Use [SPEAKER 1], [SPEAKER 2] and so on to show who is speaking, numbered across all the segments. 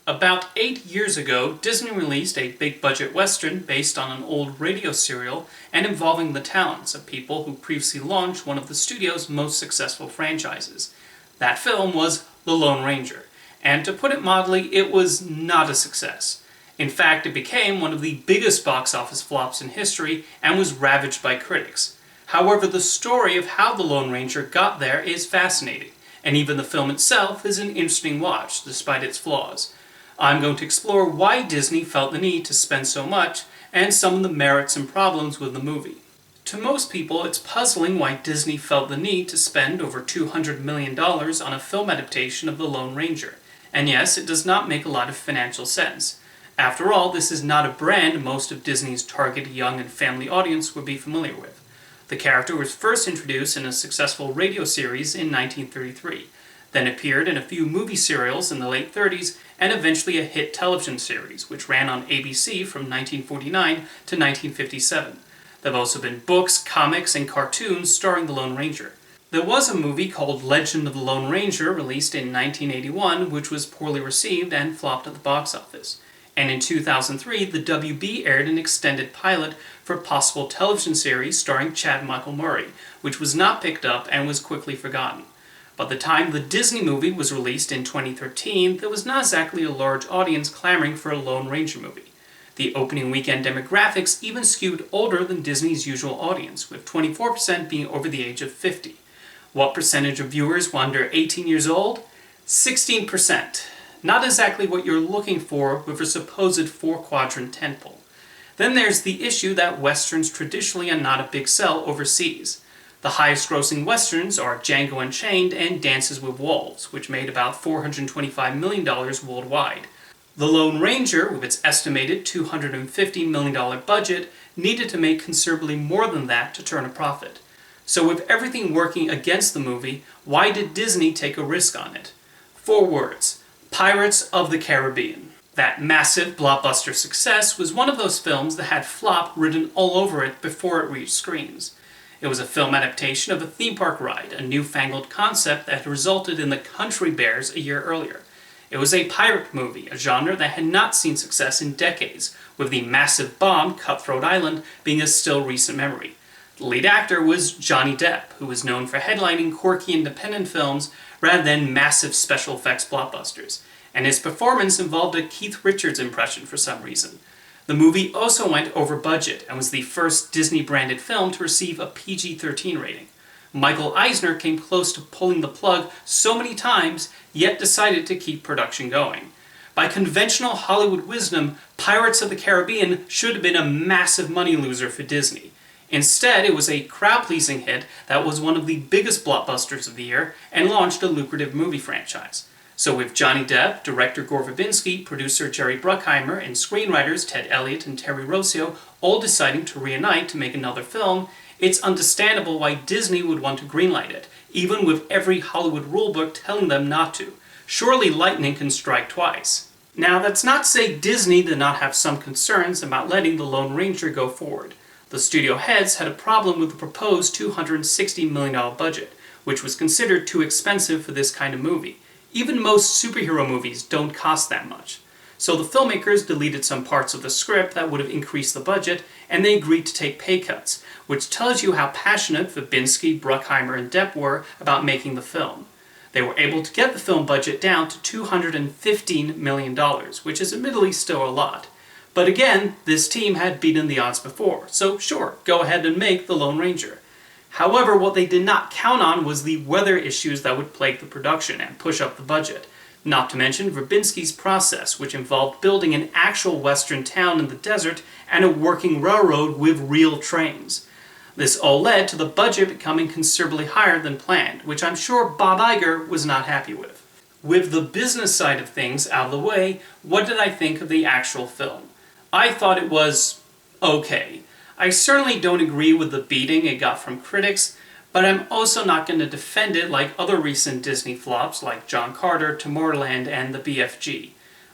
[SPEAKER 1] About 8 years ago, Disney released a big-budget western based on an old radio serial and involving the talents of people who previously launched one of the studio's most successful franchises. That film was The Lone Ranger, and to put it mildly, it was not a success. In fact, it became one of the biggest box office flops in history and was ravaged by critics. However, the story of how the Lone Ranger got there is fascinating, and even the film itself is an interesting watch, despite its flaws. I'm going to explore why Disney felt the need to spend so much, and some of the merits and problems with the movie. To most people, it's puzzling why Disney felt the need to spend over $200 million on a film adaptation of The Lone Ranger. And yes, it does not make a lot of financial sense. After all, this is not a brand most of Disney's target young and family audience would be familiar with. The character was first introduced in a successful radio series in 1933, then appeared in a few movie serials in the late 30s, and eventually a hit television series, which ran on ABC from 1949 to 1957. There have also been books, comics, and cartoons starring the Lone Ranger. There was a movie called Legend of the Lone Ranger released in 1981, which was poorly received and flopped at the box office. And in 2003, the WB aired an extended pilot for a possible television series starring Chad Michael Murray, which was not picked up and was quickly forgotten. By the time the Disney movie was released in 2013, there was not exactly a large audience clamoring for a Lone Ranger movie. The opening weekend demographics even skewed older than Disney's usual audience, with 24% being over the age of 50. What percentage of viewers were under 18 years old? 16%. Not exactly what you're looking for with a supposed four-quadrant tentpole. Then there's the issue that westerns traditionally are not a big sell overseas. The highest-grossing westerns are Django Unchained and Dances with Wolves, which made about $425 million worldwide. The Lone Ranger, with its estimated $250 million budget, needed to make considerably more than that to turn a profit. So with everything working against the movie, why did Disney take a risk on it? 4 words: Pirates of the Caribbean. That massive blockbuster success was one of those films that had flop written all over it before it reached screens. It was a film adaptation of a theme park ride, a newfangled concept that had resulted in The Country Bears a year earlier. It was a pirate movie, a genre that had not seen success in decades, with the massive bomb, Cutthroat Island, being a still recent memory. The lead actor was Johnny Depp, who was known for headlining quirky independent films rather than massive special effects blockbusters, and his performance involved a Keith Richards impression for some reason. The movie also went over budget and was the first Disney-branded film to receive a PG-13 rating. Michael Eisner came close to pulling the plug so many times, yet decided to keep production going. By conventional Hollywood wisdom, Pirates of the Caribbean should have been a massive money loser for Disney. Instead, it was a crowd-pleasing hit that was one of the biggest blockbusters of the year and launched a lucrative movie franchise. So with Johnny Depp, director Gore Verbinski, producer Jerry Bruckheimer, and screenwriters Ted Elliott and Terry Rossio all deciding to reunite to make another film, it's understandable why Disney would want to greenlight it, even with every Hollywood rulebook telling them not to. Surely lightning can strike twice. Now, that's not to say Disney did not have some concerns about letting The Lone Ranger go forward. The studio heads had a problem with the proposed $260 million budget, which was considered too expensive for this kind of movie. Even most superhero movies don't cost that much. So the filmmakers deleted some parts of the script that would have increased the budget, and they agreed to take pay cuts, which tells you how passionate Verbinski, Bruckheimer, and Depp were about making the film. They were able to get the film budget down to $215 million, which is admittedly still a lot. But again, this team had beaten the odds before, so sure, go ahead and make The Lone Ranger. However, what they did not count on was the weather issues that would plague the production and push up the budget. Not to mention Verbinski's process, which involved building an actual western town in the desert and a working railroad with real trains. This all led to the budget becoming considerably higher than planned, which I'm sure Bob Iger was not happy with. With the business side of things out of the way, what did I think of the actual film? I thought it was okay. I certainly don't agree with the beating it got from critics, but I'm also not going to defend it like other recent Disney flops like John Carter, Tomorrowland, and the BFG.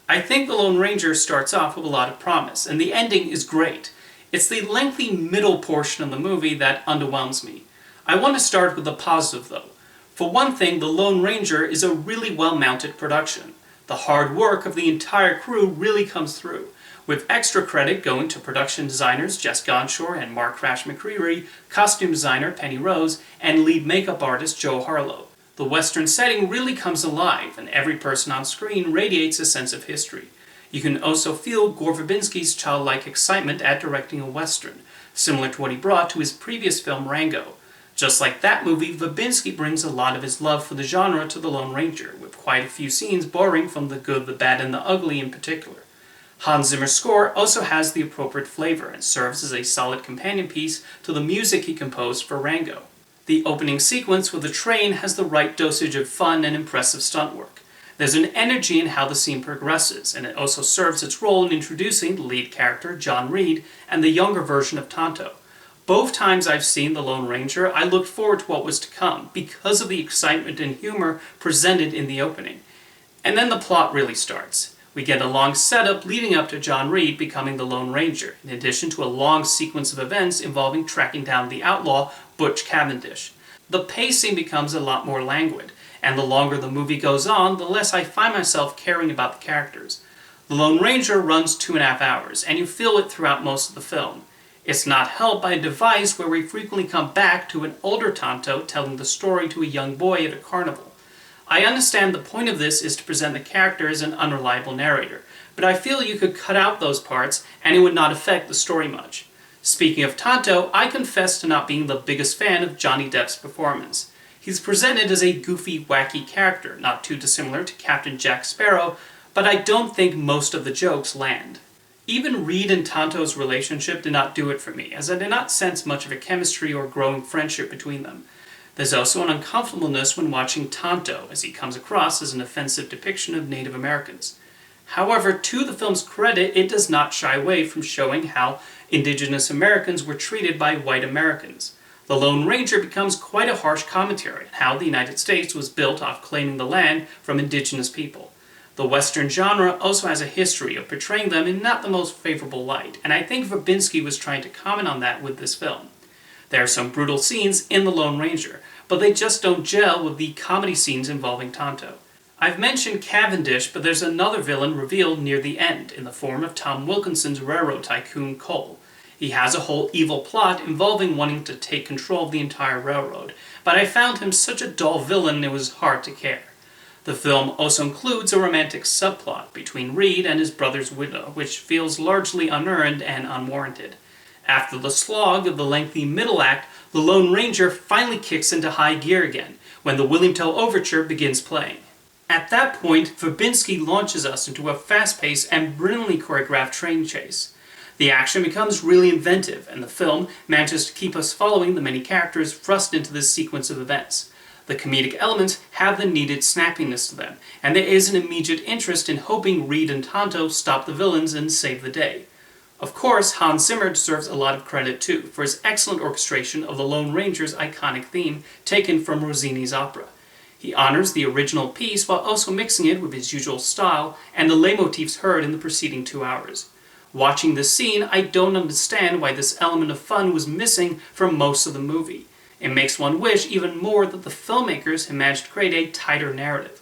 [SPEAKER 1] I think The Lone Ranger starts off with a lot of promise, and the ending is great. It's the lengthy middle portion of the movie that underwhelms me. I want to start with the positive though. For one thing, The Lone Ranger is a really well-mounted production. The hard work of the entire crew really comes through, with extra credit going to production designers Jess Gonshore and Mark Crash McCreary, costume designer Penny Rose, and lead makeup artist Joe Harlow. The Western setting really comes alive, and every person on screen radiates a sense of history. You can also feel Gore Verbinski's childlike excitement at directing a Western, similar to what he brought to his previous film Rango. Just like that movie, Verbinski brings a lot of his love for the genre to The Lone Ranger, with quite a few scenes borrowing from the good, the bad, and the ugly in particular. Hans Zimmer's score also has the appropriate flavor and serves as a solid companion piece to the music he composed for Rango. The opening sequence with the train has the right dosage of fun and impressive stunt work. There's an energy in how the scene progresses, and it also serves its role in introducing the lead character, John Reed, and the younger version of Tonto. Both times I've seen The Lone Ranger, I looked forward to what was to come, because of the excitement and humor presented in the opening. And then the plot really starts. We get a long setup leading up to John Reed becoming the Lone Ranger, in addition to a long sequence of events involving tracking down the outlaw, Butch Cavendish. The pacing becomes a lot more languid, and the longer the movie goes on, the less I find myself caring about the characters. The Lone Ranger runs 2.5 hours, and you feel it throughout most of the film. It's not helped by a device where we frequently come back to an older Tonto telling the story to a young boy at a carnival. I understand the point of this is to present the character as an unreliable narrator, but I feel you could cut out those parts and it would not affect the story much. Speaking of Tonto, I confess to not being the biggest fan of Johnny Depp's performance. He's presented as a goofy, wacky character, not too dissimilar to Captain Jack Sparrow, but I don't think most of the jokes land. Even Reed and Tonto's relationship did not do it for me, as I did not sense much of a chemistry or growing friendship between them. There's also an uncomfortableness when watching Tonto, as he comes across as an offensive depiction of Native Americans. However, to the film's credit, it does not shy away from showing how Indigenous Americans were treated by white Americans. The Lone Ranger becomes quite a harsh commentary on how the United States was built off claiming the land from indigenous people. The Western genre also has a history of portraying them in not the most favorable light, and I think Verbinski was trying to comment on that with this film. There are some brutal scenes in The Lone Ranger, but they just don't gel with the comedy scenes involving Tonto. I've mentioned Cavendish, but there's another villain revealed near the end, in the form of Tom Wilkinson's railroad tycoon, Cole. He has a whole evil plot involving wanting to take control of the entire railroad, but I found him such a dull villain it was hard to care. The film also includes a romantic subplot between Reed and his brother's widow, which feels largely unearned and unwarranted. After the slog of the lengthy middle act, the Lone Ranger finally kicks into high gear again, when the William Tell Overture begins playing. At that point, Verbinski launches us into a fast-paced and brilliantly choreographed train chase. The action becomes really inventive, and the film manages to keep us following the many characters thrust into this sequence of events. The comedic elements have the needed snappiness to them, and there is an immediate interest in hoping Reed and Tonto stop the villains and save the day. Of course, Hans Zimmer deserves a lot of credit too, for his excellent orchestration of the Lone Ranger's iconic theme taken from Rossini's opera. He honors the original piece while also mixing it with his usual style and the leitmotifs heard in the preceding 2 hours. Watching this scene, I don't understand why this element of fun was missing from most of the movie. It makes one wish even more that the filmmakers had managed to create a tighter narrative.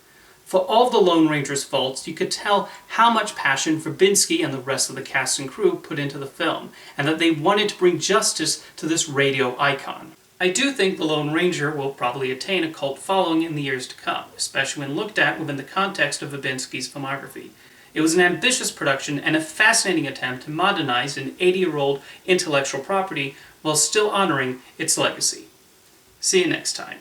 [SPEAKER 1] For all the Lone Ranger's faults, you could tell how much passion Verbinski and the rest of the cast and crew put into the film, and that they wanted to bring justice to this radio icon. I do think The Lone Ranger will probably attain a cult following in the years to come, especially when looked at within the context of Verbinski's filmography. It was an ambitious production and a fascinating attempt to modernize an 80-year-old intellectual property while still honoring its legacy. See you next time.